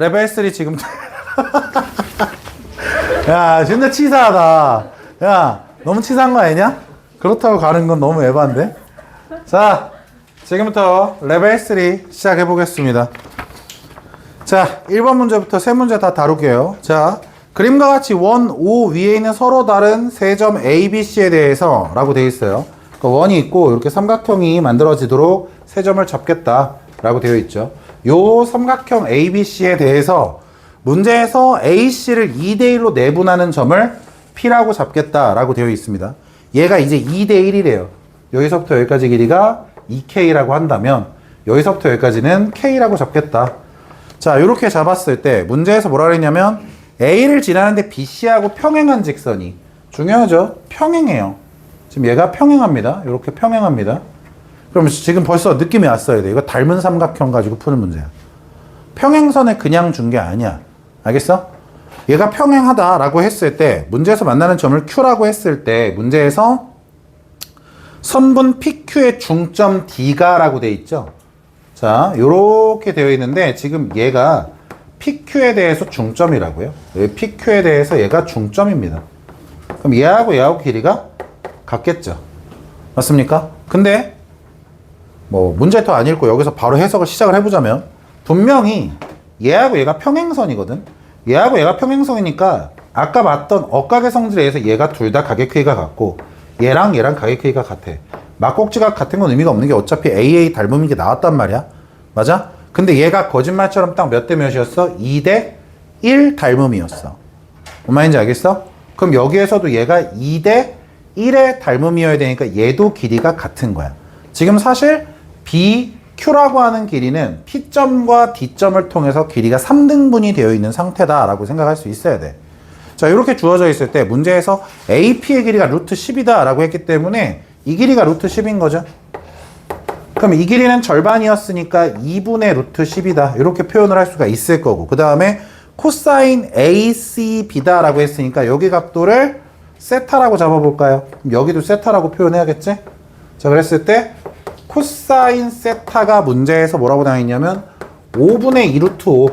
레벨 3 지금 야 진짜 치사하다. 야 너무 치사한 거 아니냐? 그렇다고 가는 건 너무 에반데. 자 지금부터 레벨 3 시작해 보겠습니다. 자 1번 문제부터 3문제 다 다룰게요. 자 그림과 같이 원 O 위에 있는 서로 다른 세 점 A, B, C에 대해서 라고 되어 있어요. 그 원이 있고 이렇게 삼각형이 만들어지도록 세 점을 잡겠다 라고 되어 있죠. 요 삼각형 ABC에 대해서 문제에서 AC를 2대1로 내분하는 점을 P라고 잡겠다라고 되어 있습니다. 얘가 이제 2대1이래요. 여기서부터 여기까지 길이가 2K라고 한다면 여기서부터 여기까지는 K라고 잡겠다. 자, 이렇게 잡았을 때 문제에서 뭐라 그랬냐면 A를 지나는데 BC하고 평행한 직선이 중요하죠. 평행해요. 지금 얘가 평행합니다. 이렇게 평행합니다. 그럼 지금 벌써 느낌이 왔어야 돼. 이거 닮은 삼각형 가지고 푸는 문제야. 평행선을 그냥 준 게 아니야. 알겠어? 얘가 평행하다라고 했을 때 문제에서 만나는 점을 Q라고 했을 때 문제에서 선분 PQ의 중점 D가 라고 돼 있죠. 자, 요렇게 되어 있는데 지금 얘가 PQ에 대해서 중점이라고요. PQ에 대해서 얘가 중점입니다. 그럼 얘하고 길이가 같겠죠. 맞습니까? 근데 뭐 문제도 안 읽고 여기서 바로 해석을 시작을 해보자면 분명히 얘하고 얘가 평행선이거든. 얘하고 얘가 평행선이니까 아까 봤던 억각의 성질에 의해서 얘가 둘 다 가격 크기가 같고 얘랑 가격 크기가 같아. 막꼭지가 같은 건 의미가 없는 게 어차피 AA 닮음인 게 나왔단 말이야. 맞아? 근데 얘가 거짓말처럼 딱 몇 대 몇이었어? 2대 1 닮음이었어. 뭔 말인지 알겠어? 그럼 여기에서도 얘가 2대 1의 닮음이어야 되니까 얘도 길이가 같은 거야. 지금 사실 BQ라고 하는 길이는 P점과 D점을 통해서 길이가 3등분이 되어 있는 상태다라고 생각할 수 있어야 돼. 자, 이렇게 주어져 있을 때 문제에서 AP의 길이가 루트 10이다 라고 했기 때문에 이 길이가 루트 10인 거죠. 그럼 이 길이는 절반이었으니까 2분의 루트 10이다. 이렇게 표현을 할 수가 있을 거고 그 다음에 코사인 ACB다 라고 했으니까 여기 각도를 세타라고 잡아볼까요? 그럼 여기도 세타라고 표현해야겠지? 자, 그랬을 때 코사인 세타가 문제에서 뭐라고 나와 있냐면 5분의 2 루트 5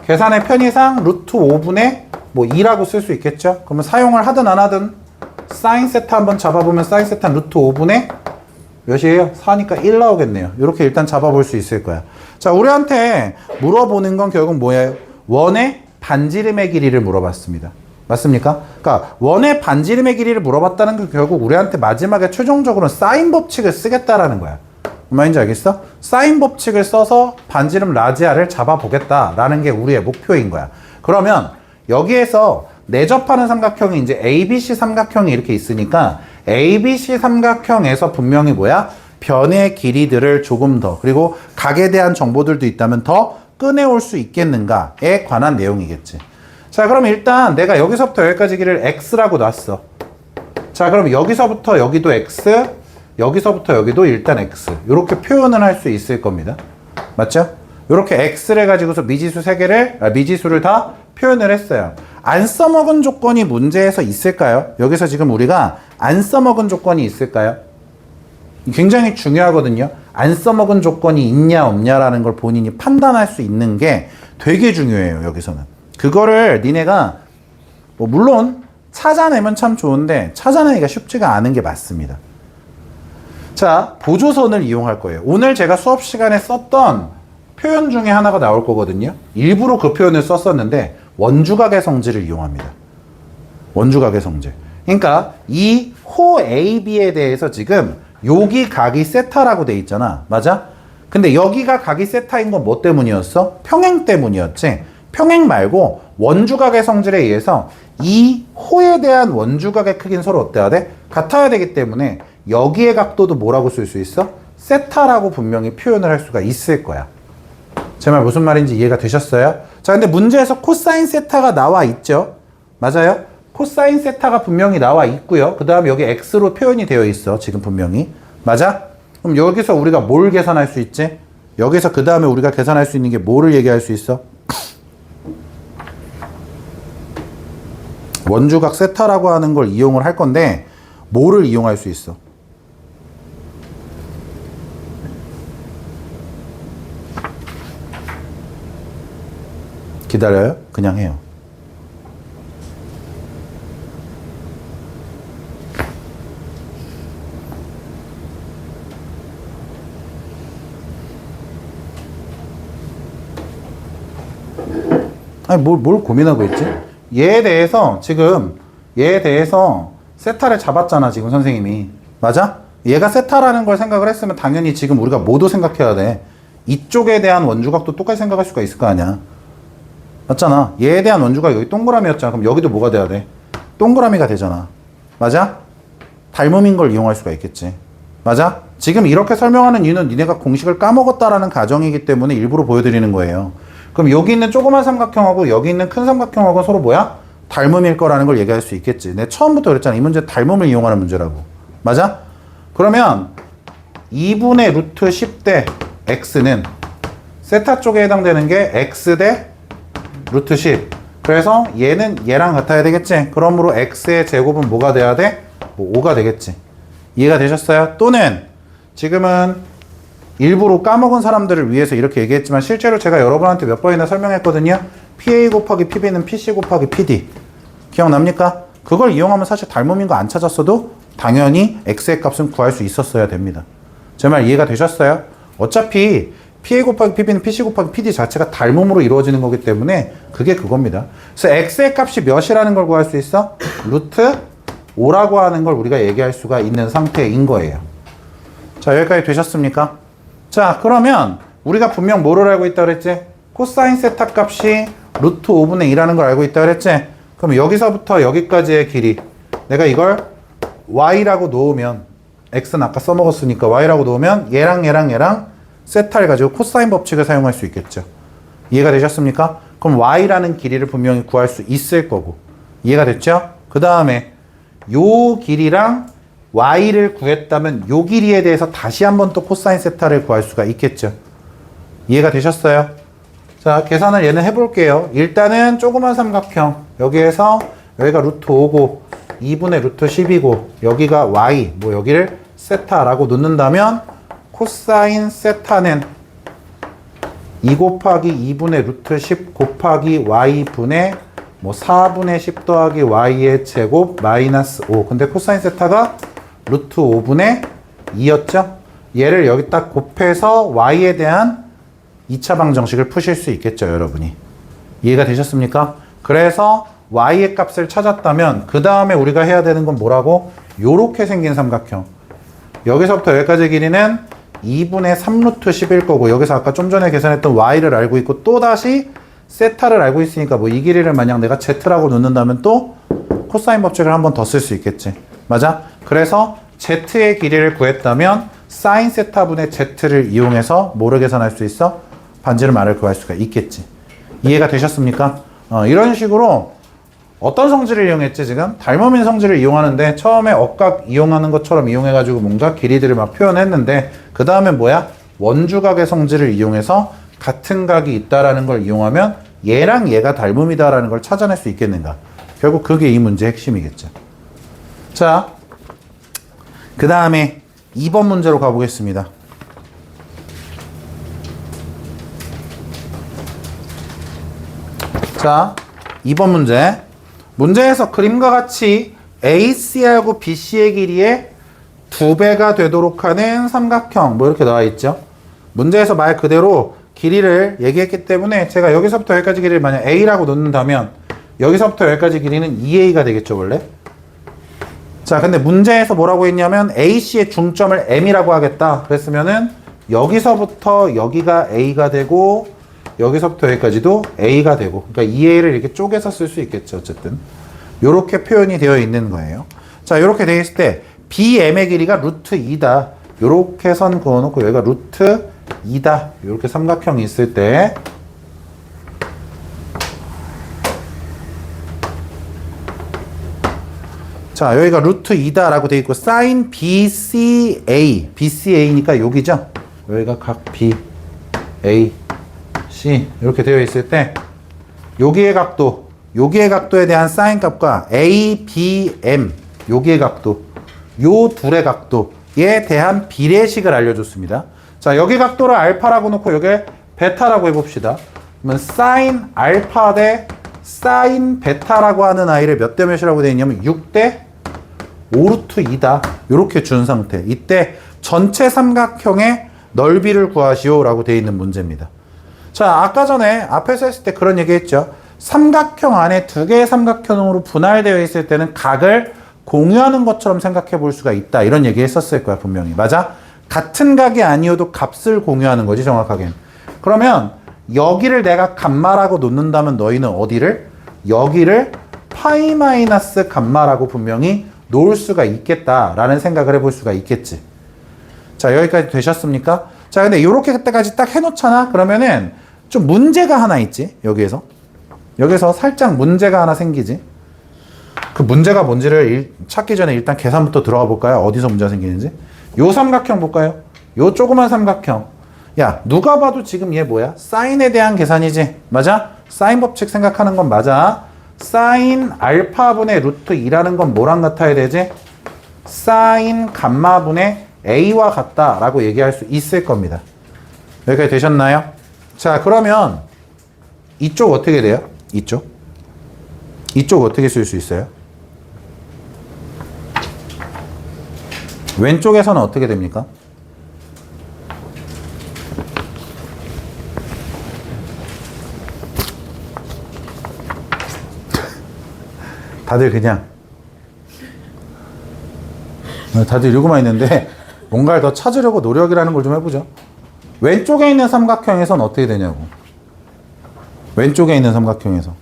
계산의 편의상 루트 5분의 뭐 2라고 쓸 수 있겠죠. 그러면 사용을 하든 안 하든 사인 세타 한번 잡아보면 사인 세타 루트 5분의 몇이에요? 4니까 1 나오겠네요. 이렇게 일단 잡아볼 수 있을 거야. 자, 우리한테 물어보는 건 결국 뭐예요? 원의 반지름의 길이를 물어봤습니다. 맞습니까? 그러니까 원의 반지름의 길이를 물어봤다는 건 결국 우리한테 마지막에 최종적으로는 사인 법칙을 쓰겠다라는 거야. 무슨 말인지 알겠어? 사인 법칙을 써서 반지름 라지아를 잡아보겠다라는 게 우리의 목표인 거야. 그러면 여기에서 내접하는 삼각형이 이제 ABC 삼각형이 이렇게 있으니까 ABC 삼각형에서 분명히 뭐야? 변의 길이들을 조금 더 그리고 각에 대한 정보들도 있다면 더 꺼내올 수 있겠는가에 관한 내용이겠지. 자, 그럼 일단 내가 여기서부터 여기까지 길이를 x라고 놨어. 자, 그럼 여기서부터 여기도 x, 여기서부터 여기도 일단 x. 이렇게 표현을 할 수 있을 겁니다. 맞죠? 이렇게 x를 가지고서 미지수를 다 표현을 했어요. 안 써먹은 조건이 문제에서 있을까요? 여기서 지금 우리가 안 써먹은 조건이 있을까요? 굉장히 중요하거든요. 안 써먹은 조건이 있냐 없냐라는 걸 본인이 판단할 수 있는 게 되게 중요해요. 여기서는. 그거를 니네가 뭐 물론 찾아내면 참 좋은데 찾아내기가 쉽지가 않은 게 맞습니다. 자, 보조선을 이용할 거예요. 오늘 제가 수업 시간에 썼던 표현 중에 하나가 나올 거거든요. 일부러 그 표현을 썼었는데 원주각의 성질을 이용합니다. 원주각의 성질. 그러니까 이 호 AB에 대해서 지금 여기 각이 세타라고 돼 있잖아. 맞아? 근데 여기가 각이 세타인 건 뭐 때문이었어? 평행 때문이었지. 평행 말고 원주각의 성질에 의해서 이 호에 대한 원주각의 크기는 서로 어때야 돼? 같아야 되기 때문에 여기의 각도도 뭐라고 쓸 수 있어? 세타라고 분명히 표현을 할 수가 있을 거야. 제 말 무슨 말인지 이해가 되셨어요? 자, 근데 문제에서 코사인 세타가 나와 있죠? 맞아요? 코사인 세타가 분명히 나와 있고요. 그 다음에 여기 x로 표현이 되어 있어. 지금 분명히. 맞아? 그럼 여기서 우리가 뭘 계산할 수 있지? 여기서 그 다음에 우리가 계산할 수 있는 게 뭐를 얘기할 수 있어? 원주각 세타라고 하는 걸 이용을 할 건데 뭐를 이용할 수 있어? 기다려요? 그냥 해요. 아니 뭘 고민하고 있지? 얘에 대해서 세타를 잡았잖아 지금 선생님이. 맞아? 얘가 세타라는 걸 생각을 했으면 당연히 지금 우리가 뭐도 생각해야 돼. 이쪽에 대한 원주각도 똑같이 생각할 수가 있을 거 아니야. 맞잖아. 얘에 대한 원주각 여기 동그라미였잖아. 그럼 여기도 뭐가 돼야 돼? 동그라미가 되잖아. 맞아? 닮음인 걸 이용할 수가 있겠지. 맞아? 지금 이렇게 설명하는 이유는 니네가 공식을 까먹었다라는 가정이기 때문에 일부러 보여드리는 거예요. 그럼 여기 있는 조그만 삼각형하고 여기 있는 큰 삼각형하고 서로 뭐야? 닮음일 거라는 걸 얘기할 수 있겠지. 내가 처음부터 그랬잖아. 이 문제 닮음을 이용하는 문제라고. 맞아? 그러면 2분의 루트 10대 x는 세타 쪽에 해당되는 게 x 대 루트 10. 그래서 얘는 얘랑 같아야 되겠지. 그러므로 x의 제곱은 뭐가 돼야 돼? 뭐 5가 되겠지. 이해가 되셨어요? 또는 지금은 일부러 까먹은 사람들을 위해서 이렇게 얘기했지만 실제로 제가 여러분한테 몇 번이나 설명했거든요. PA 곱하기 PB는 PC 곱하기 PD. 기억납니까? 그걸 이용하면 사실 닮음인 거 안 찾았어도 당연히 x의 값은 구할 수 있었어야 됩니다. 제 말 이해가 되셨어요? 어차피 PA 곱하기 PB는 PC 곱하기 PD 자체가 닮음으로 이루어지는 거기 때문에 그게 그겁니다. 그래서 x의 값이 몇이라는 걸 구할 수 있어? 루트 5라고 하는 걸 우리가 얘기할 수가 있는 상태인 거예요. 자, 여기까지 되셨습니까? 자, 그러면 우리가 분명 뭐를 알고 있다 그랬지? 코사인 세타 값이 루트 5분의 2라는 걸 알고 있다 그랬지? 그럼 여기서부터 여기까지의 길이 내가 이걸 y라고 놓으면 x는 아까 써먹었으니까 y라고 놓으면 얘랑 세타를 가지고 코사인 법칙을 사용할 수 있겠죠. 이해가 되셨습니까? 그럼 y라는 길이를 분명히 구할 수 있을 거고. 이해가 됐죠? 그 다음에 요 길이랑 y를 구했다면 요 길이에 대해서 다시 한번 또 코사인 세타를 구할 수가 있겠죠. 이해가 되셨어요? 자, 계산을 얘는 해볼게요. 일단은 조그만 삼각형 여기에서 여기가 루트 5고 2분의 루트 10이고 여기가 y 뭐 여기를 세타라고 놓는다면 코사인 세타는 2 곱하기 2분의 루트 10 곱하기 y분의 뭐 4분의 10 더하기 y의 제곱 마이너스 5. 근데 코사인 세타가 루트 5분의 2였죠? 얘를 여기 딱 곱해서 y에 대한 2차 방정식을 푸실 수 있겠죠, 여러분이. 이해가 되셨습니까? 그래서 y의 값을 찾았다면 그 다음에 우리가 해야 되는 건 뭐라고? 요렇게 생긴 삼각형. 여기서부터 여기까지 길이는 2분의 3루트 10일 거고 여기서 아까 좀 전에 계산했던 y를 알고 있고 또다시 세타를 알고 있으니까 뭐 이 길이를 만약 내가 z라고 놓는다면 또 코사인 법칙을 한 번 더 쓸 수 있겠지. 맞아? 그래서 z의 길이를 구했다면 사인 세타분의 z를 이용해서 뭐를 계산할 수 있어? 반지름R을 구할 수가 있겠지. 이해가 되셨습니까? 이런 식으로 어떤 성질을 이용했지 지금? 닮음인 성질을 이용하는데 처음에 억각 이용하는 것처럼 이용해가지고 뭔가 길이들을 막 표현했는데 그 다음에 뭐야? 원주각의 성질을 이용해서 같은 각이 있다라는 걸 이용하면 얘랑 얘가 닮음이다라는 걸 찾아낼 수 있겠는가? 결국 그게 이 문제의 핵심이겠죠. 자, 그 다음에 2번 문제로 가보겠습니다. 자, 2번 문제. 문제에서 그림과 같이 AC하고 BC의 길이의 2배가 되도록 하는 삼각형 뭐 이렇게 나와 있죠. 문제에서 말 그대로 길이를 얘기했기 때문에 제가 여기서부터 여기까지 길이를 만약 A라고 놓는다면 여기서부터 여기까지 길이는 2A가 되겠죠, 원래? 자, 근데 문제에서 뭐라고 했냐면 AC의 중점을 M이라고 하겠다. 그랬으면은 여기서부터 여기가 A가 되고 여기서부터 여기까지도 A가 되고 그러니까 2A를 이렇게 쪼개서 쓸 수 있겠죠, 어쨌든. 요렇게 표현이 되어 있는 거예요. 자, 요렇게 되어 있을 때 BM의 길이가 루트 2다. 요렇게 선 그어놓고 여기가 루트 2다. 요렇게 삼각형이 있을 때 자, 여기가 루트 2다 라고 되어 있고 사인 BCA BCA니까 여기죠. 여기가 각 B, A, C 이렇게 되어 있을 때 여기의 각도에 대한 사인 값과 A, B, M 여기의 각도 요 둘의 각도에 대한 비례식을 알려줬습니다. 자, 여기 각도를 알파라고 놓고 여기 베타라고 해봅시다. 그러면 사인 알파 대 사인 베타라고 하는 아이를 몇 대 몇이라고 되어 있냐면 6대 5루트 2다. 이렇게 준 상태. 이때 전체 삼각형의 넓이를 구하시오 라고 되어 있는 문제입니다. 자, 아까 전에 앞에서 했을 때 그런 얘기 했죠. 삼각형 안에 두 개의 삼각형으로 분할되어 있을 때는 각을 공유하는 것처럼 생각해 볼 수가 있다. 이런 얘기 했었을 거야, 분명히. 맞아? 같은 각이 아니어도 값을 공유하는 거지, 정확하게는. 그러면 여기를 내가 감마라고 놓는다면 너희는 어디를? 여기를 파이 마이너스 감마라고 분명히 놓을 수가 있겠다라는 생각을 해볼 수가 있겠지. 자, 여기까지 되셨습니까? 자, 근데 이렇게 그때까지 딱 해놓잖아? 그러면은 좀 문제가 하나 있지, 여기에서. 여기서 살짝 문제가 하나 생기지. 그 문제가 뭔지를 찾기 전에 일단 계산부터 들어가 볼까요? 어디서 문제가 생기는지. 요 삼각형 볼까요? 요 조그만 삼각형. 야, 누가 봐도 지금 얘 뭐야? 사인에 대한 계산이지. 맞아? 사인 법칙 생각하는 건 맞아. 사인 알파분의 루트 2라는 건 뭐랑 같아야 되지? 사인 감마분의 a와 같다라고 얘기할 수 있을 겁니다. 여기까지 되셨나요? 자, 그러면 이쪽 어떻게 돼요? 이쪽 어떻게 쓸 수 있어요? 왼쪽에서는 어떻게 됩니까? 다들 이러고만 있는데 뭔가를 더 찾으려고 노력이라는 걸 좀 해보죠. 왼쪽에 있는 삼각형에서는 어떻게 되냐고. 왼쪽에 있는 삼각형에서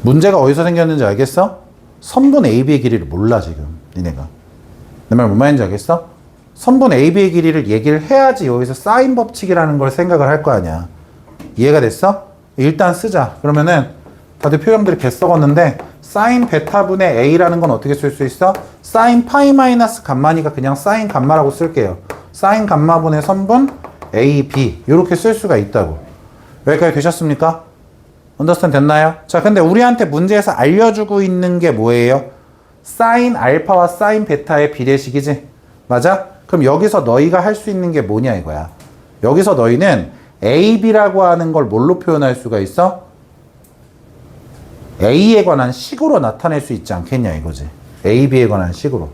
문제가 어디서 생겼는지 알겠어? 선분 AB의 길이를 몰라 지금 니네가. 내 말 뭔 말인지 알겠어? 선분 AB의 길이를 얘기를 해야지 여기서 사인 법칙이라는 걸 생각을 할 거 아니야. 이해가 됐어? 일단 쓰자. 그러면은 다들 표현들이 개 썩었는데 사인 베타분의 A라는 건 어떻게 쓸 수 있어? 사인 파이 마이너스 감마니까 그냥 사인 감마라고 쓸게요. 사인 감마분의 선분 A, B 이렇게 쓸 수가 있다고. 여기까지 되셨습니까? 언더스탠 됐나요? 자, 근데 우리한테 문제에서 알려주고 있는 게 뭐예요? 사인 알파와 사인 베타의 비례식이지? 맞아? 그럼 여기서 너희가 할 수 있는 게 뭐냐 이거야. 여기서 너희는 AB라고 하는 걸 뭘로 표현할 수가 있어? A에 관한 식으로 나타낼 수 있지 않겠냐 이거지. AB에 관한 식으로.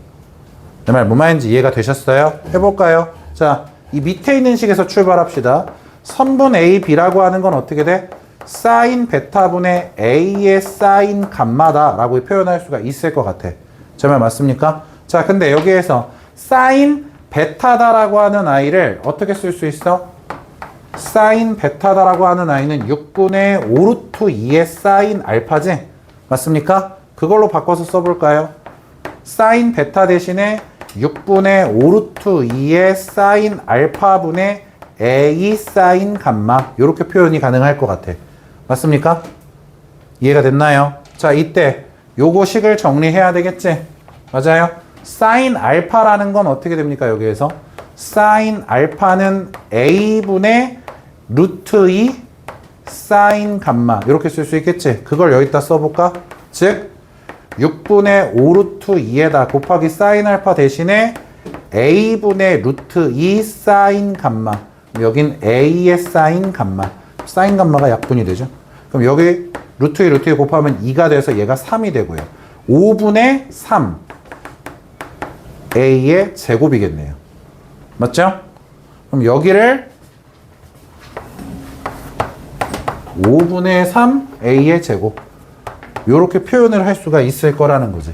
내 말 뭔 말인지 이해가 되셨어요? 해볼까요? 자, 이 밑에 있는 식에서 출발합시다. 선분 AB라고 하는 건 어떻게 돼? 사인 베타분의 A의 사인 감마다 라고 표현할 수가 있을 것 같아. 제 말 맞습니까? 자, 근데 여기에서 사인 베타다라고 하는 아이를 어떻게 쓸 수 있어? 사인 베타다라고 하는 아이는 6분의 5루트 2의 사인 알파지? 맞습니까? 그걸로 바꿔서 써볼까요? 사인 베타 대신에 6분의 5루트 2의 사인 알파분의 A 사인 감마 이렇게 표현이 가능할 것 같아. 맞습니까? 이해가 됐나요? 자, 이때 요거 식을 정리해야 되겠지? 맞아요? 사인 알파라는 건 어떻게 됩니까? 여기에서 사인 알파는 A분의 루트 2 사인 감마 이렇게 쓸 수 있겠지? 그걸 여기다 써볼까? 즉 6분의 5루트 2에다 곱하기 사인 알파 대신에 A분의 루트 2 사인 감마. 여긴 A의 사인 감마. 사인 감마가 약분이 되죠. 그럼 여기 루트 2 루트 2 곱하면 2가 돼서 얘가 3이 되고요. 5분의 3 A의 제곱이겠네요. 맞죠? 그럼 여기를 5분의 3 A의 제곱 이렇게 표현을 할 수가 있을 거라는 거지.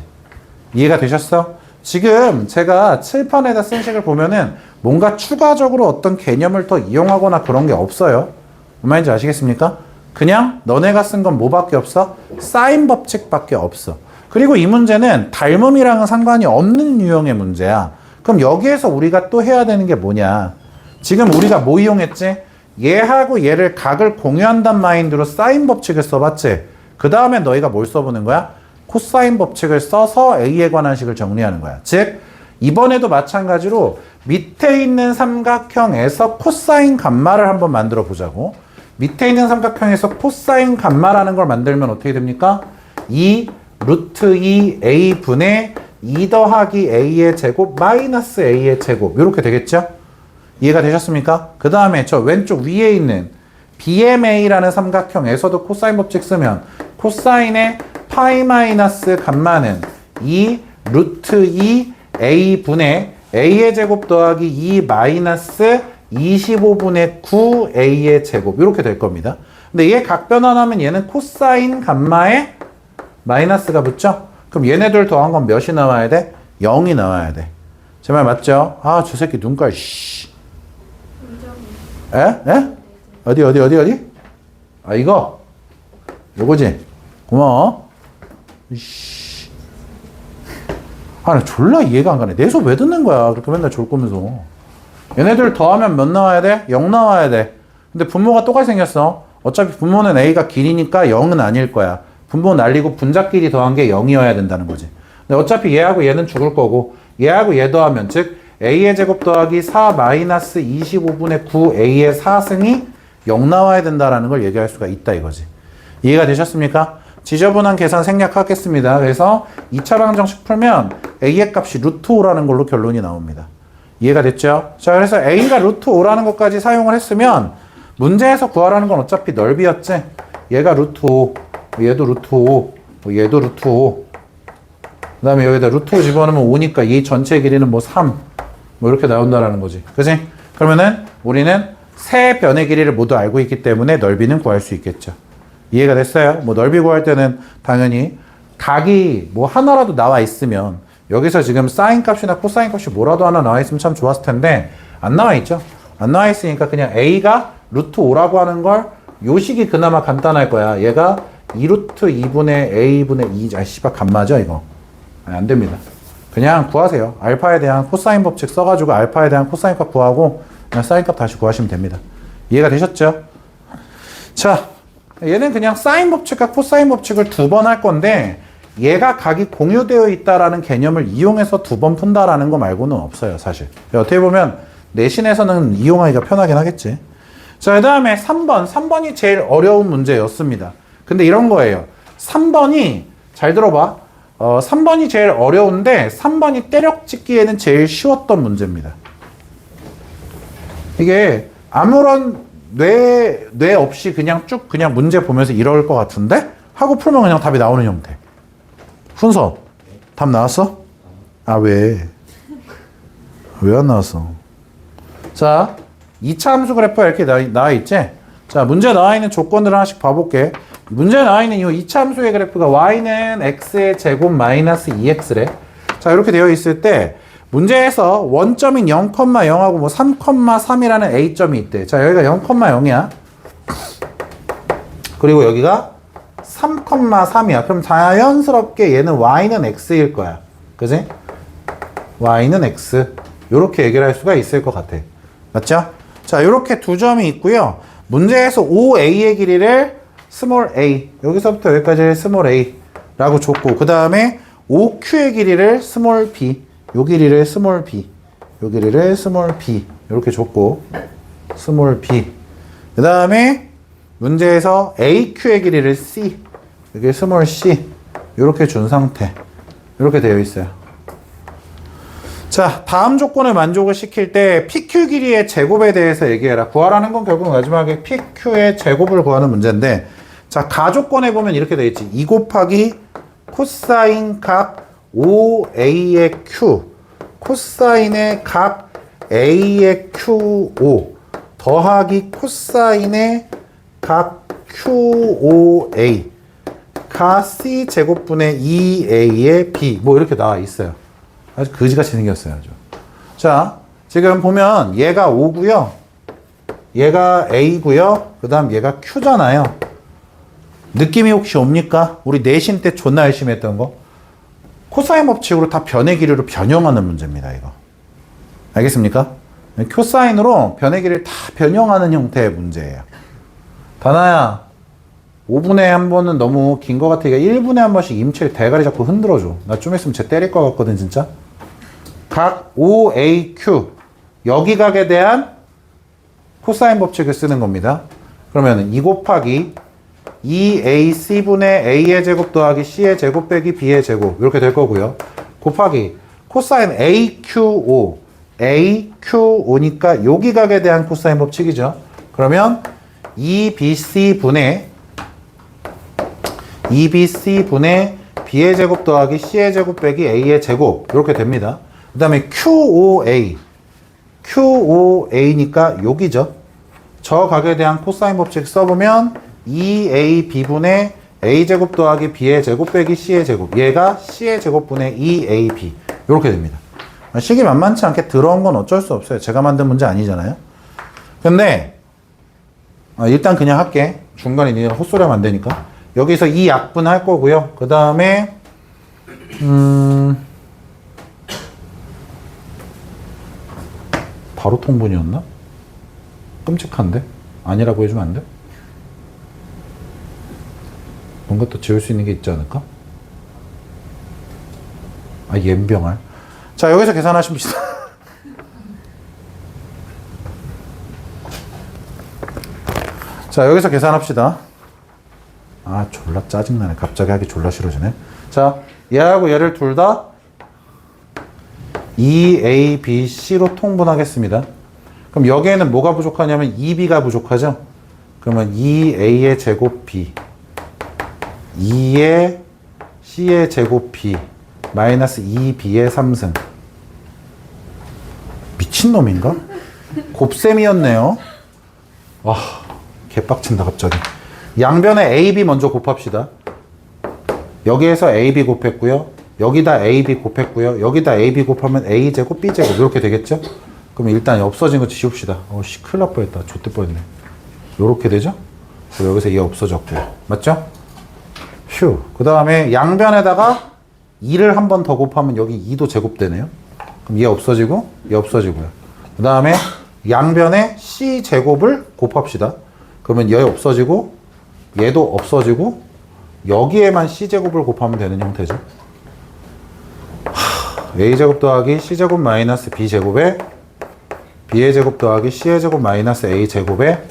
이해가 되셨어? 지금 제가 칠판에다 쓴 식을 보면은 뭔가 추가적으로 어떤 개념을 더 이용하거나 그런 게 없어요. 뭔 말인지 아시겠습니까? 그냥 너네가 쓴 건 뭐밖에 없어? 사인 법칙밖에 없어. 그리고 이 문제는 닮음이랑은 상관이 없는 유형의 문제야. 그럼 여기에서 우리가 또 해야 되는 게 뭐냐? 지금 우리가 뭐 이용했지? 얘하고 얘를 각을 공유한단 마인드로 사인 법칙을 써봤지? 그 다음에 너희가 뭘 써보는 거야? 코사인 법칙을 써서 A에 관한 식을 정리하는 거야. 즉 이번에도 마찬가지로 밑에 있는 삼각형에서 코사인 감마를 한번 만들어 보자고. 밑에 있는 삼각형에서 코사인 감마라는 걸 만들면 어떻게 됩니까? 2 루트 2 A 분의 2 더하기 A의 제곱 마이너스 A의 제곱 이렇게 되겠죠? 이해가 되셨습니까? 그 다음에 저 왼쪽 위에 있는 BMA라는 삼각형에서도 코사인 법칙 쓰면 코사인의 파이 마이너스 감마는 2 루트 2 A분의 A의 제곱 더하기 2 마이너스 25분의 9 A의 제곱 이렇게 될 겁니다. 근데 얘 각 변환하면 얘는 코사인 감마에 마이너스가 붙죠? 그럼 얘네들 더한 건 몇이 나와야 돼? 0이 나와야 돼. 제 말 맞죠? 아, 저 새끼 눈깔, 씨. 에? 어디? 아, 이거? 요거지? 고마워. 씨. 아, 나 졸라 이해가 안 가네. 내 수업 왜 듣는 거야? 그렇게 맨날 졸 거면서. 얘네들 더하면 몇 나와야 돼? 0 나와야 돼. 근데 분모가 똑같이 생겼어. 어차피 분모는 A가 길이니까 0은 아닐 거야. 분모 날리고 분자끼리 더한 게 0이어야 된다는 거지. 근데 어차피 얘하고 얘는 죽을 거고 얘하고 얘 더하면 즉 A의 제곱 더하기 4 마이너스 25분의 9 A의 4승이 0 나와야 된다라는 걸 얘기할 수가 있다 이거지. 이해가 되셨습니까? 지저분한 계산 생략하겠습니다. 그래서 2차 방정식 풀면 A의 값이 루트 5라는 걸로 결론이 나옵니다. 이해가 됐죠? 자, 그래서 A가 루트 5라는 것까지 사용을 했으면 문제에서 구하라는 건 어차피 넓이였지? 얘가 루트 5, 얘도 루트 5, 얘도 루트 5. 그 다음에 여기다 루트 5 집어넣으면 5니까 이 전체 길이는 뭐 3. 뭐 이렇게 나온다라는 거지. 그지? 그러면은 우리는 세 변의 길이를 모두 알고 있기 때문에 넓이는 구할 수 있겠죠. 이해가 됐어요? 뭐 넓이 구할 때는 당연히 각이 뭐 하나라도 나와 있으면 여기서 지금 사인 값이나 코사인 값이 뭐라도 하나 나와 있으면 참 좋았을 텐데 안 나와 있죠. 안 나와 있으니까 그냥 A가 루트 5라고 하는 걸 요식이 그나마 간단할 거야. 얘가 2루트 2분의 A분의 2. 아, 씨발, 감마죠, 이거? 아니, 안 됩니다. 그냥 구하세요. 알파에 대한 코사인 법칙 써가지고 알파에 대한 코사인 값 구하고 그냥 사인 값 다시 구하시면 됩니다. 이해가 되셨죠? 자, 얘는 그냥 사인 법칙과 코사인 법칙을 두 번 할 건데 얘가 각이 공유되어 있다라는 개념을 이용해서 두 번 푼다라는 거 말고는 없어요, 사실. 어떻게 보면 내신에서는 이용하기가 편하긴 하겠지. 자, 그 다음에 3번. 3번이 제일 어려운 문제였습니다. 근데 이런 거예요. 3번이, 잘 들어봐. 3번이 제일 어려운데 3번이 때려찍기에는 제일 쉬웠던 문제입니다. 이게 아무런 뇌 없이 그냥 쭉 그냥 문제 보면서 이럴 것 같은데? 하고 풀면 그냥 답이 나오는 형태. 훈서, 답 나왔어? 아, 왜? 왜 안 나왔어? 자, 2차 함수 그래프가 이렇게 나와 있지? 자, 문제 나와 있는 조건들 하나씩 봐볼게. 문제 나와 있는 이 2차 함수의 그래프가 y는 x의 제곱 마이너스 2x래. 자, 이렇게 되어 있을 때 문제에서 원점인 0,0하고 뭐 3,3이라는 a점이 있대. 자, 여기가 0,0이야. 그리고 여기가 3,3이야. 그럼 자연스럽게 얘는 y는 x일 거야. 그지? y는 x. 요렇게 얘기를 할 수가 있을 것 같아. 맞죠? 자, 요렇게 두 점이 있고요. 문제에서 5a의 길이를 스몰 a, 여기서부터 여기까지 스몰 a 라고 줬고, 그 다음에 5q의 길이를 스몰 b, 요 길이를 스몰 b, 요 길이를 스몰 b 이렇게 줬고, 스몰 b. 그 다음에 문제에서 aq의 길이를 c, 여기 스몰 c 이렇게 준 상태. 이렇게 되어 있어요. 자, 다음 조건을 만족을 시킬 때 PQ 길이의 제곱에 대해서 얘기해라. 구하라는 건 결국 마지막에 PQ의 제곱을 구하는 문제인데, 자, 가조건에 보면 이렇게 되어 있지. 2 곱하기 코사인 각 5a의 q, 코사인의 각 a의 q5 더하기 코사인의 각 q5a 가 c 제곱분의 2a의 b, 뭐 이렇게 나와 있어요. 아주 거지같이 생겼어요, 아주. 자, 지금 보면 얘가 5고요. 얘가 a고요. 그 다음 얘가 q잖아요. 느낌이 혹시 옵니까? 우리 내신 때 존나 열심히 했던 거. 코사인 법칙으로 다 변의 길이로 변형하는 문제입니다, 이거. 알겠습니까? 코사인으로 변의 길이를 다 변형하는 형태의 문제예요. 다나야, 5분에 한 번은 너무 긴 거 같으니까 1분에 한 번씩 임칠 대가리 자꾸 흔들어줘. 나 좀 있으면 쟤 때릴 것 같거든, 진짜. 각 OAQ, 여기 각에 대한 코사인 법칙을 쓰는 겁니다. 그러면 2 곱하기 2AC분의 A의 제곱 더하기 C의 제곱 빼기 B의 제곱, 이렇게 될 거고요. 곱하기 코사인 AQ5, AQ5니까 여기 각에 대한 코사인 법칙이죠. 그러면 2bc 분의 b의 제곱 더하기 c의 제곱 빼기 a의 제곱 이렇게 됩니다. 그 다음에 QOA니까 여기죠. 저 각에 대한 코사인 법칙 써보면 2ab분의 a제곱 더하기 b의 제곱 빼기 c의 제곱, 얘가 c의 제곱분의 2ab 이렇게 됩니다. 식이 만만치 않게 들어온 건 어쩔 수 없어요. 제가 만든 문제 아니잖아요. 근데 일단 그냥 할게. 중간에 니네가 헛소리하면 안 되니까. 여기서 이 약분 할 거고요. 그 다음에 바로 통분이었나? 끔찍한데? 아니라고 해주면 안 돼? 뭔가 또 지울 수 있는 게 있지 않을까? 옌병알. 자, 여기서 계산하십시다. 자, 여기서 계산합시다. 졸라 짜증나네. 갑자기 하기 졸라 싫어지네. 자, 얘하고 얘를 둘 다 2a, b, c로 통분하겠습니다. 그럼 여기에는 뭐가 부족하냐면 2b가 부족하죠? 그러면 2a의 제곱 b, 2의 c의 제곱 b, 마이너스 2b의 3승. 미친놈인가? 곱셈이었네요. 개빡친다 갑자기. 양변에 ab 먼저 곱합시다. 여기에서 ab 곱했고요. 여기다 ab 곱했고요. 여기다 ab 곱하면 a제곱 b제곱 이렇게 되겠죠? 그럼 일단 없어진 거 지웁시다. 큰일 날 뻔했다. 좆될 뻔했네. 요렇게 되죠? 그리고 여기서 얘 없어졌고요. 맞죠? 휴. 그 다음에 양변에다가 2를 한 번 더 곱하면 여기 2도 제곱되네요. 그럼 얘 없어지고 얘 없어지고요. 그 다음에 양변에 c제곱을 곱합시다. 그러면 얘 없어지고 얘도 없어지고 여기에만 c제곱을 곱하면 되는 형태죠. a제곱 더하기 c제곱 마이너스 b제곱에 b의 제곱 더하기 c의 제곱 마이너스 a제곱에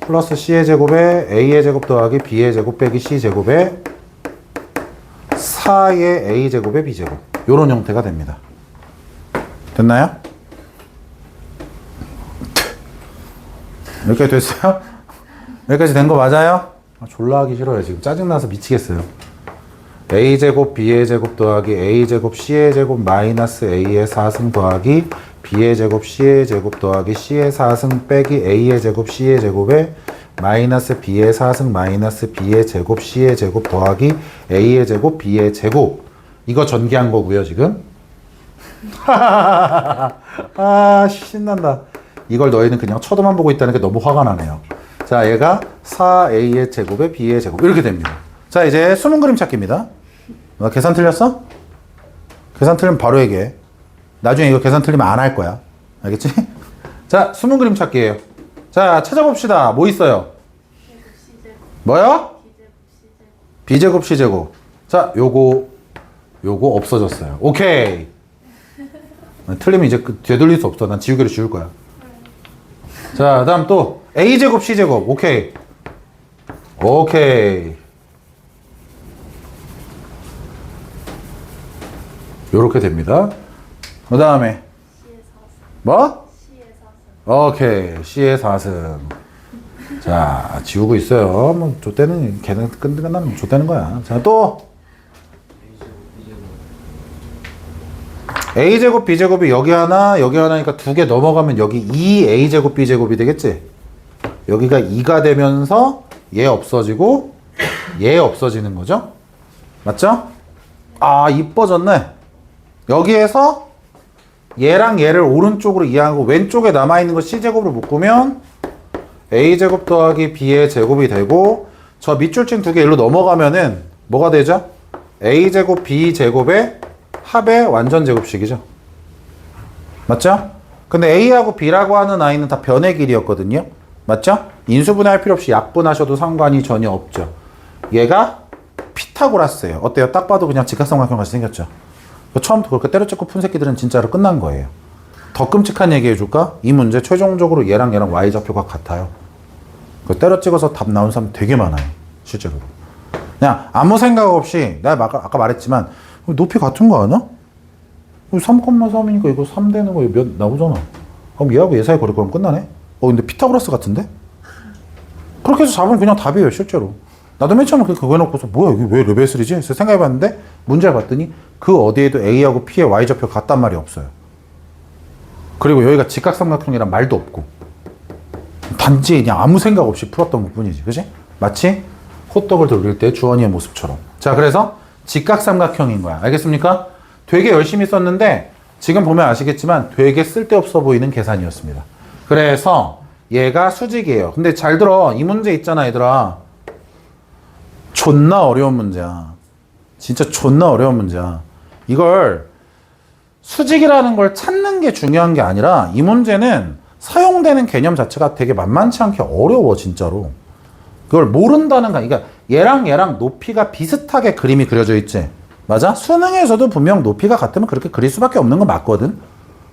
플러스 c의 제곱에 a의 제곱 더하기 b의 제곱 빼기 c제곱에 4의 a제곱에 b제곱 요런 형태가 됩니다. 됐나요? 여기까지 됐어요? 여기까지 된 거 맞아요? 졸라 하기 싫어요. 지금 짜증나서 미치겠어요. a제곱 b의 제곱 더하기 a제곱 c의 제곱 마이너스 a의 4승 더하기 b의 제곱 c의 제곱 더하기 c의 4승 빼기 a의 제곱 c의 제곱에 마이너스 b의 4승 마이너스 b의 제곱 c의 제곱 더하기 a의 제곱 b의 제곱 이거 전개한 거고요 지금. 신난다. 이걸 너희는 그냥 쳐도만 보고 있다는 게 너무 화가 나네요. 자, 얘가 4a의 제곱에 b의 제곱 이렇게 됩니다. 자, 이제 숨은 그림 찾기입니다. 계산 틀렸어? 계산 틀리면 바로 얘기해. 나중에 이거 계산 틀리면 안 할 거야. 알겠지? 자, 숨은 그림 찾기예요. 자, 찾아봅시다. 뭐 있어요? 뭐요? b제곱 c제곱. 자, 요거 없어졌어요. 오케이. 틀리면 이제 되돌릴 수 없어. 난 지우개로 지울 거야. 자, 다음 또 a제곱 c제곱. 오케이. 요렇게 됩니다. 그 다음에 뭐? 오케이. c의 4승. 자, 지우고 있어요. 뭐 좆대는 걔는 끝나면 좆대는 거야. 자, 또 a제곱 b제곱이 여기 하나니까 두 개 넘어가면 여기 2a제곱 b제곱이 되겠지? 여기가 2가 되면서 얘 없어지고 얘 없어지는 거죠? 맞죠? 이뻐졌네. 여기에서 얘랑 얘를 오른쪽으로 이해하고 왼쪽에 남아있는 거 c제곱으로 묶으면 a제곱 더하기 b의 제곱이 되고 저 밑줄친 두 개 일로 넘어가면은 뭐가 되죠? a제곱 b제곱의 합의 완전 제곱식이죠. 맞죠? 근데 a하고 b라고 하는 아이는 다 변의 길이였거든요. 맞죠? 인수분해할 필요 없이 약분하셔도 상관이 전혀 없죠. 얘가 피타고라스예요. 어때요? 딱 봐도 그냥 직각삼각형 같이 생겼죠. 처음부터 그렇게 때려찍고 푼 새끼들은 진짜로 끝난 거예요. 더 끔찍한 얘기 해줄까? 이 문제 최종적으로 얘랑 y좌표가 같아요. 때려찍어서 답 나온 사람 되게 많아요. 실제로. 그냥 아무 생각 없이 내가 아까 말했지만 높이 같은 거 아니야? 3,3이니까 이거 3 되는 거 몇 나오잖아. 그럼 얘하고 얘 사이 거리 그럼 끝나네? 근데 피타고라스 같은데? 그렇게 해서 잡으면 그냥 답이에요, 실제로. 나도 맨 처음에 그거 해놓고서 뭐야, 이게 왜 레벨 3지? 그래서 생각해봤는데 문제를 봤더니 그 어디에도 A하고 P의 Y좌표 같단 말이 없어요. 그리고 여기가 직각삼각형이란 말도 없고 단지 그냥 아무 생각 없이 풀었던 것 뿐이지. 그지? 마치 호떡을 돌릴 때 주원이의 모습처럼. 자, 그래서 직각삼각형인 거야. 알겠습니까? 되게 열심히 썼는데 지금 보면 아시겠지만 되게 쓸데없어 보이는 계산이었습니다. 그래서 얘가 수직이에요. 근데 잘 들어. 이 문제 있잖아, 얘들아. 존나 어려운 문제야. 진짜 존나 어려운 문제야. 이걸 수직이라는 걸 찾는 게 중요한 게 아니라 이 문제는 사용되는 개념 자체가 되게 만만치 않게 어려워, 진짜로. 그걸 모른다는 거. 그러니까 얘랑 높이가 비슷하게 그림이 그려져 있지. 맞아? 수능에서도 분명 높이가 같으면 그렇게 그릴 수밖에 없는 건 맞거든.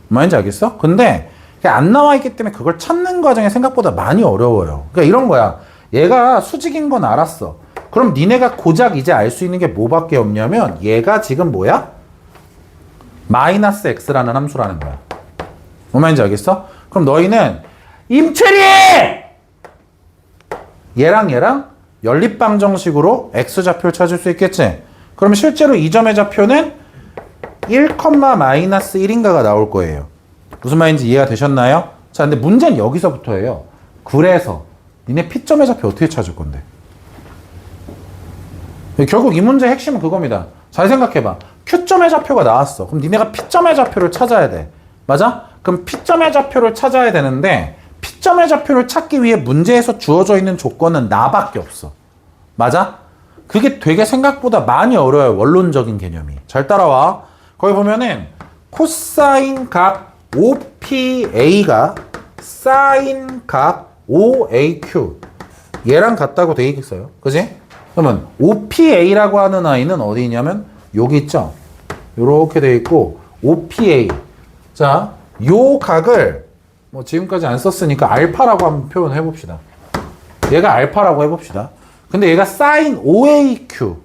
뭔지 알겠어? 근데 안 나와 있기 때문에 그걸 찾는 과정이 생각보다 많이 어려워요. 그러니까 이런 거야. 얘가 수직인 건 알았어. 그럼 니네가 고작 이제 알 수 있는 게 뭐밖에 없냐면 얘가 지금 뭐야? 마이너스 x라는 함수라는 거야. 뭔 말인지 알겠어? 그럼 너희는 임철이! 얘랑 연립방정식으로 x좌표를 찾을 수 있겠지? 그럼 실제로 이 점의 좌표는 1,-1인가가 나올 거예요. 무슨 말인지 이해가 되셨나요? 자, 근데 문제는 여기서부터예요. 그래서 니네 P점의 좌표 어떻게 찾을 건데? 결국 이 문제의 핵심은 그겁니다. 잘 생각해봐. Q점의 좌표가 나왔어. 그럼 니네가 P점의 좌표를 찾아야 돼. 맞아? 그럼 P점의 좌표를 찾아야 되는데 P점의 좌표를 찾기 위해 문제에서 주어져 있는 조건은 나밖에 없어. 맞아? 그게 되게 생각보다 많이 어려워요. 원론적인 개념이. 잘 따라와. 거기 보면은 코사인 각 5PA가 사인 각 5AQ 얘랑 같다고 돼 있어요. 그지? 그러면 5PA라고 하는 아이는 어디 있냐면 여기 있죠. 요렇게 돼 있고 5PA. 자, 요 각을 뭐 지금까지 안 썼으니까 알파라고 한번 표현해 봅시다. 얘가 알파라고 해 봅시다. 근데 얘가 사인 5AQ.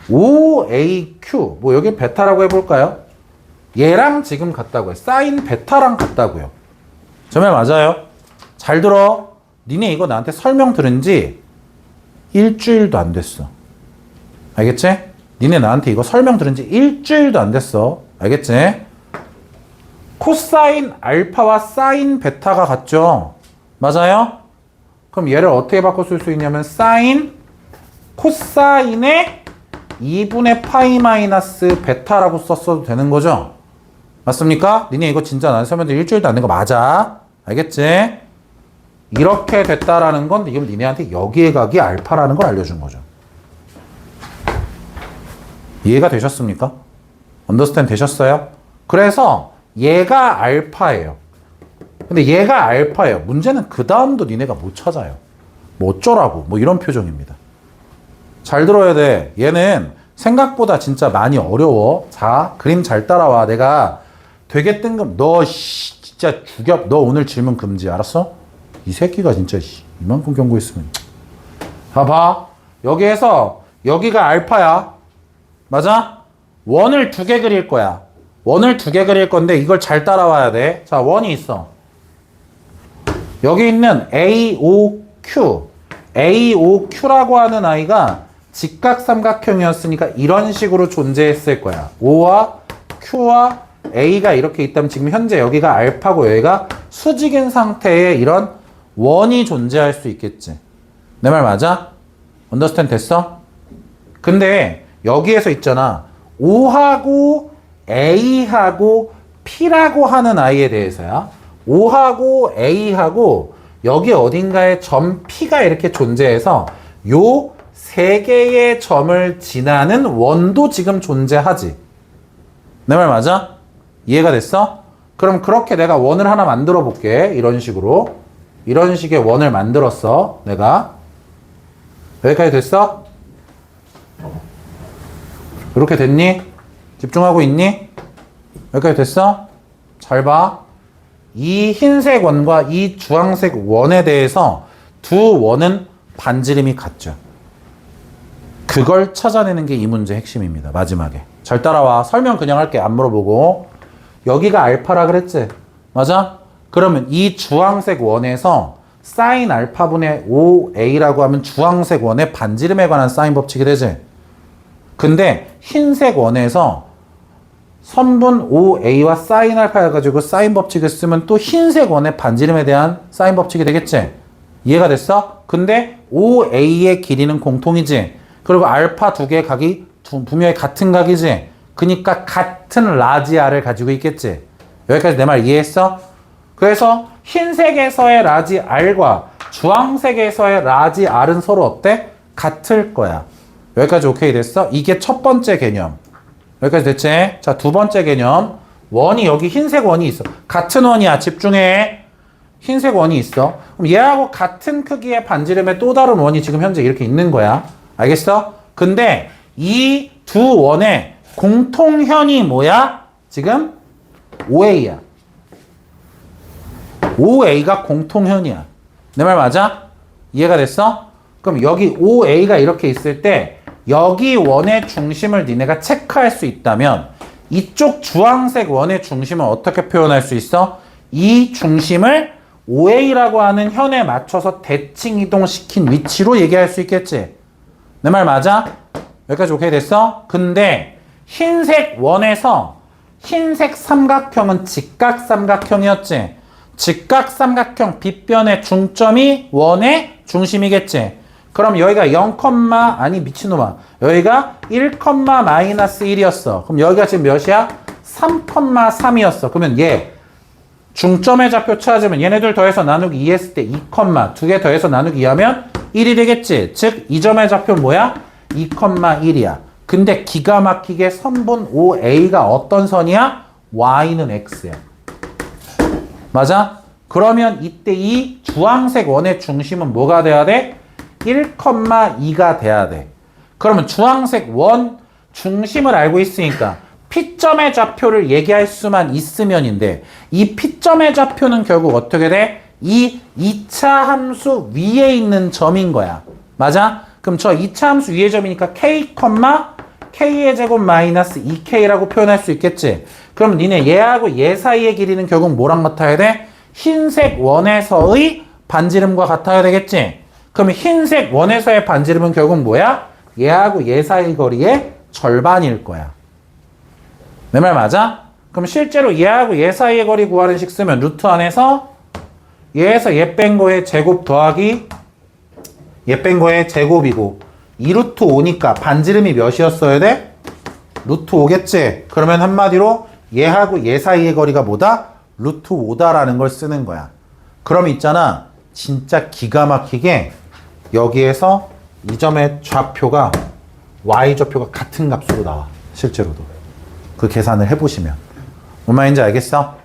5AQ. 뭐 여기 베타라고 해 볼까요? 얘랑 지금 같다고요. 사인 베타랑 같다고요. 저 말 맞아요? 잘 들어. 니네 이거 나한테 설명 들은 지 일주일도 안 됐어. 알겠지? 니네 나한테 이거 설명 들은 지 일주일도 안 됐어. 알겠지? 코사인 알파와 사인 베타가 같죠? 맞아요? 그럼 얘를 어떻게 바꿔 쓸 수 있냐면 사인 코사인의 2분의 파이 마이너스 베타라고 썼어도 되는 거죠? 맞습니까? 니네 이거 진짜 나한테 설명 들은 일주일도 안 된 거 맞아? 알겠지? 이렇게 됐다라는 건 지금 니네한테 여기에 각이 알파라는 걸 알려준 거죠. 이해가 되셨습니까? 언더스탠드 되셨어요? 그래서 얘가 알파예요. 근데 얘가 알파예요. 문제는 그 다음도 니네가 못 찾아요. 뭐 어쩌라고 뭐 이런 표정입니다. 잘 들어야 돼. 얘는 생각보다 진짜 많이 어려워. 자, 그림 잘 따라와. 내가 되게 뜬금 너 진짜 죽여. 너 오늘 질문 금지. 알았어? 이 새끼가 진짜 이만큼 경고했으면. 봐봐. 여기에서 여기가 알파야. 맞아? 원을 2개 그릴 거야. 원을 2개 그릴 건데 이걸 잘 따라와야 돼. 자, 원이 있어. 여기 있는 AOQ. AOQ라고 하는 아이가 직각삼각형이었으니까 이런 식으로 존재했을 거야. O와 Q와 A가 이렇게 있다면 지금 현재 여기가 알파고 여기가 수직인 상태에 이런 원이 존재할 수 있겠지. 내 말 맞아? 언더스탠드 됐어? 근데 여기에서 있잖아. O하고 A하고 P라고 하는 아이에 대해서야. O하고 A하고 여기 어딘가에 점 P가 이렇게 존재해서 요 3개의 점을 지나는 원도 지금 존재하지. 내 말 맞아? 이해가 됐어? 그럼 그렇게 내가 원을 하나 만들어 볼게. 이런 식으로. 이런 식의 원을 만들었어. 내가. 여기까지 됐어? 이렇게 됐니? 집중하고 있니? 여기까지 됐어? 잘 봐. 이 흰색 원과 이 주황색 원에 대해서 두 원은 반지름이 같죠. 그걸 찾아내는 게 이 문제의 핵심입니다. 마지막에. 잘 따라와. 설명 그냥 할게. 안 물어보고. 여기가 알파라 그랬지? 맞아? 그러면 이 주황색 원에서 사인 알파분의 5a라고 하면 주황색 원의 반지름에 관한 사인 법칙이 되지. 근데 흰색 원에서 선분 5a와 사인 알파 해가지고 사인 법칙을 쓰면 또 흰색 원의 반지름에 대한 사인 법칙이 되겠지. 이해가 됐어? 근데 5a의 길이는 공통이지. 그리고 알파 두 개의 각이 분명히 같은 각이지. 그러니까 같은 라지 r을 가지고 있겠지. 여기까지 내 말 이해했어? 그래서 흰색에서의 라지 r과 주황색에서의 라지 r은 서로 어때? 같을 거야. 여기까지 오케이 됐어? 이게 첫 번째 개념. 여기까지 됐지? 자, 두 번째 개념. 원이 여기 흰색 원이 있어. 같은 원이야. 집중해. 흰색 원이 있어. 그럼 얘하고 같은 크기의 반지름의 또 다른 원이 지금 현재 이렇게 있는 거야. 알겠어? 근데 이 두 원의 공통현이 뭐야? 지금 5a야. 5a가 공통현이야. 내 말 맞아? 이해가 됐어? 그럼 여기 5a가 이렇게 있을 때 여기 원의 중심을 니네가 체크할 수 있다면 이쪽 주황색 원의 중심은 어떻게 표현할 수 있어? 이 중심을 5a라고 하는 현에 맞춰서 대칭 이동시킨 위치로 얘기할 수 있겠지? 내 말 맞아? 여기까지 오케이 됐어? 근데 흰색 원에서 흰색 삼각형은 직각 삼각형이었지? 직각 삼각형 빗변의 중점이 원의 중심이겠지? 그럼 여기가 0, 아니 미친놈아. 여기가 1, 마이너스 1이었어. 그럼 여기가 지금 몇이야? 3, 3이었어. 그러면 얘 중점의 좌표 찾으면 얘네들 더해서 나누기 2 했을 때 2, 두 개 더해서 나누기 2 하면 1이 되겠지? 즉 이 점의 좌표는 뭐야? 2, 1이야. 근데 기가 막히게 선분 5a가 어떤 선이야? y는 x야. 맞아? 그러면 이때 이 주황색 원의 중심은 뭐가 돼야 돼? 1, 2가 돼야 돼. 그러면 주황색 원 중심을 알고 있으니까 P점의 좌표를 얘기할 수만 있으면인데 이 P점의 좌표는 결국 어떻게 돼? 이 2차 함수 위에 있는 점인 거야. 맞아? 그럼 저 2차 함수 위의 점이니까 K, K의 제곱 마이너스 2K라고 표현할 수 있겠지? 그럼 니네 얘하고 얘 사이의 길이는 결국 뭐랑 같아야 돼? 흰색 원에서의 반지름과 같아야 되겠지? 그럼 흰색 원에서의 반지름은 결국 뭐야? 얘하고 얘 사이 거리의 절반일 거야. 내 말 맞아? 그럼 실제로 얘하고 얘 사이의 거리 구하는 식 쓰면 루트 안에서 얘에서 얘 뺀 거의 제곱 더하기 얘 뺀 거의 제곱이고 2루트 5니까 반지름이 몇이었어야 돼? 루트 5겠지? 그러면 한마디로 얘하고 얘 사이의 거리가 뭐다? 루트 5다라는 걸 쓰는 거야. 그럼 있잖아. 진짜 기가 막히게 여기에서 이 점의 좌표가 y좌표가 같은 값으로 나와. 실제로도. 그 계산을 해보시면. 뭔 말인지 알겠어?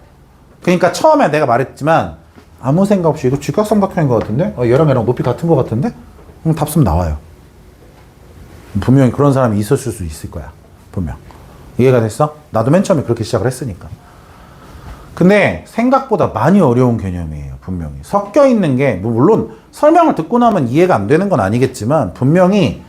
그러니까 처음에 내가 말했지만 아무 생각 없이 이거 직각삼각형인 것 같은데? 얘랑 얘랑 높이 같은 것 같은데? 그럼 답 쓰면 나와요. 분명히 그런 사람이 있었을 수 있을 거야. 분명. 이해가 됐어? 나도 맨 처음에 그렇게 시작을 했으니까. 근데 생각보다 많이 어려운 개념이에요. 분명히. 섞여 있는 게 물론 설명을 듣고 나면 이해가 안 되는 건 아니겠지만 분명히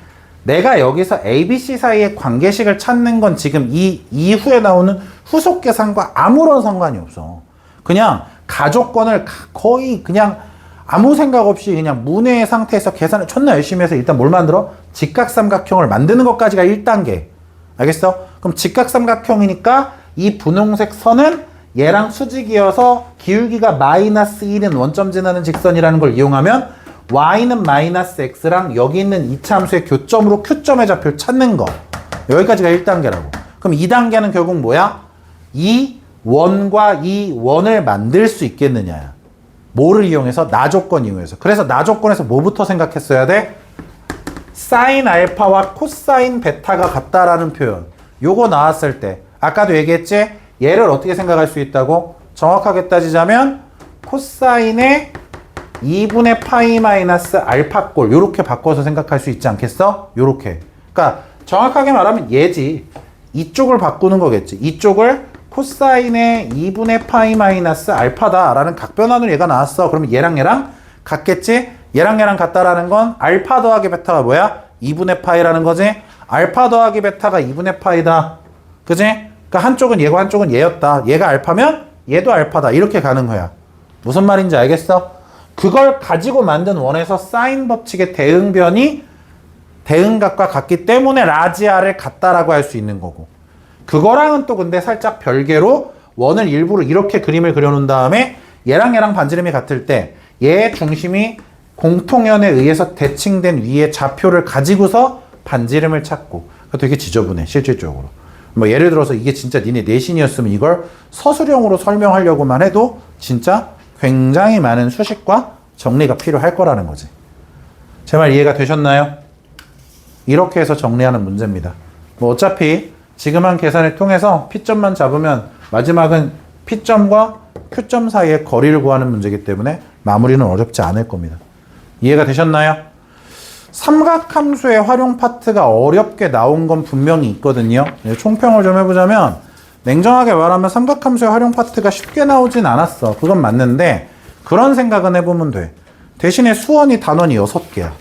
내가 여기서 A, B, C 사이의 관계식을 찾는 건 지금 이 이후에 나오는 후속 계산과 아무런 상관이 없어. 그냥 가족권을 거의 그냥 아무 생각 없이 그냥 문해의 상태에서 계산을 존나 열심히 해서 일단 뭘 만들어? 직각삼각형을 만드는 것까지가 1단계. 알겠어? 그럼 직각삼각형이니까 이 분홍색 선은 얘랑 수직이어서 기울기가 마이너스 1인 원점 지나는 직선이라는 걸 이용하면 y는 마이너스 x랑 여기 있는 이차 함수의 교점으로 q점의 좌표를 찾는 거. 여기까지가 1단계라고. 그럼 2단계는 결국 뭐야? 이 원과 이 원을 만들 수 있겠느냐야. 뭐를 이용해서? 나조건 이용해서. 그래서 나조건에서 뭐부터 생각했어야 돼? 사인 알파와 코사인 베타가 같다라는 표현. 요거 나왔을 때 아까도 얘기했지? 얘를 어떻게 생각할 수 있다고? 정확하게 따지자면 코사인의 2분의 파이 마이너스 알파 꼴 요렇게 바꿔서 생각할 수 있지 않겠어? 요렇게. 그러니까 정확하게 말하면 얘지. 이쪽을 바꾸는 거겠지. 이쪽을 코사인의 2분의 파이 마이너스 알파다라는 각변환으로 얘가 나왔어. 그러면 얘랑 얘랑 같겠지? 얘랑 얘랑 같다라는 건 알파 더하기 베타가 뭐야? 2분의 파이라는 거지? 알파 더하기 베타가 2분의 파이다. 그지? 그러니까 한쪽은 얘고 한쪽은 얘였다. 얘가 알파면 얘도 알파다. 이렇게 가는 거야. 무슨 말인지 알겠어? 그 그걸 가지고 만든 원에서 사인 법칙의 대응각과 같기 때문에 라지아를 같다라고 할 수 있는 거고, 그거랑은 또 근데 살짝 별개로 원을 일부러 이렇게 그림을 그려놓은 다음에 얘랑 반지름이 같을 때 얘의 중심이 공통연에 의해서 대칭된 위의 좌표를 가지고서 반지름을 찾고, 그거 되게 지저분해 실질적으로. 뭐 예를 들어서 이게 진짜 니네 내신이었으면 이걸 서술형으로 설명하려고만 해도 진짜 굉장히 많은 수식과 정리가 필요할 거라는 거지. 제 말 이해가 되셨나요? 이렇게 해서 정리하는 문제입니다. 뭐 어차피 지금 한 계산을 통해서 P점만 잡으면 마지막은 P점과 Q점 사이의 거리를 구하는 문제이기 때문에 마무리는 어렵지 않을 겁니다. 이해가 되셨나요? 삼각함수의 활용 파트가 어렵게 나온 건 분명히 있거든요. 총평을 좀 해보자면, 냉정하게 말하면 삼각함수의 활용 파트가 쉽게 나오진 않았어. 그건 맞는데 그런 생각은 해보면 돼. 대신에 수원이 단원이 6개야.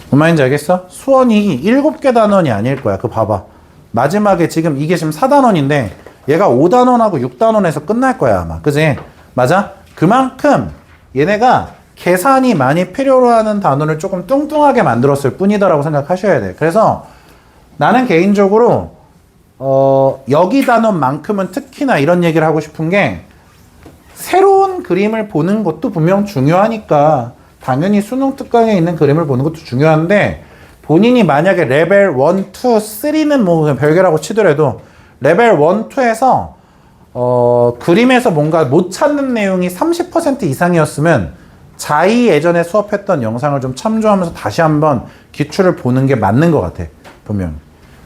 무슨 말인지 알겠어? 수원이 7개 단원이 아닐 거야. 그거 봐봐. 마지막에 지금 이게 지금 4단원인데 얘가 5단원하고 6단원에서 끝날 거야 아마. 그지? 맞아? 그만큼 얘네가 계산이 많이 필요로 하는 단원을 조금 뚱뚱하게 만들었을 뿐이다라고 생각하셔야 돼. 그래서 나는 개인적으로 여기 단원만큼은 특히나 이런 얘기를 하고 싶은 게, 새로운 그림을 보는 것도 분명 중요하니까 당연히 수능 특강에 있는 그림을 보는 것도 중요한데, 본인이 만약에 레벨 1, 2, 3는 뭐 별개라고 치더라도 레벨 1, 2에서 그림에서 뭔가 못 찾는 내용이 30% 이상이었으면 자이 예전에 수업했던 영상을 좀 참조하면서 다시 한번 기출을 보는 게 맞는 것 같아. 보면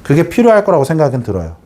그게 필요할 거라고 생각은 들어요.